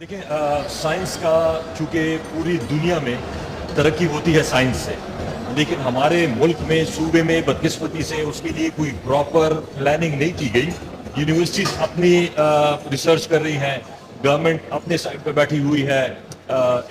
देखिए साइंस का चूंकि पूरी दुनिया में तरक्की होती है साइंस से, लेकिन हमारे मुल्क में सूबे में बदकिस्मती से उसके लिए कोई प्रॉपर प्लानिंग नहीं की गई। यूनिवर्सिटीज अपनी रिसर्च कर रही हैं, गवर्नमेंट अपने साइड पे बैठी हुई है,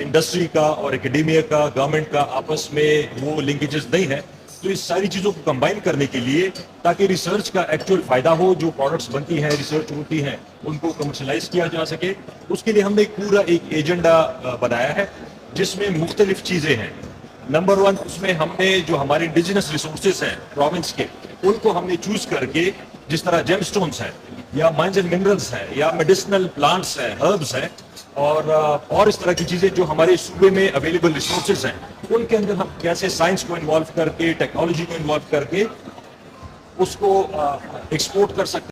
इंडस्ट्री का और एकेडेमिया का गवर्नमेंट का आपस में वो लिंकेजेस नहीं है। तो इस सारी चीज़ों को कंबाइन करने के लिए, ताकि रिसर्च का एक्चुअल फायदा हो, जो प्रोडक्ट्स बनती हैं रिसर्च होती हैं उनको कमर्शलाइज किया जा सके, उसके लिए हमने पूरा एक एजेंडा बनाया है जिसमें मुख्तलिफ चीज़ें हैं। नंबर वन, उसमें हमने जो हमारे इंडिजिनस रिसोर्सेज हैं प्रोविंस के, उनको हमने चूज करके, जिस तरह जेमस्टोन्स हैं या माइंस एंड मिनरल्स हैं या मेडिसिनल प्लांट्स हैं, हर्ब्स हैं और इस तरह की चीजें जो हमारे सूबे में अवेलेबल रिसोर्सेज हैं, उनके अंदर हम कैसे साइंस को इन्वॉल्व करके, टेक्नोलॉजी को इन्वॉल्व करके उसको एक्सपोर्ट कर सकते हैं।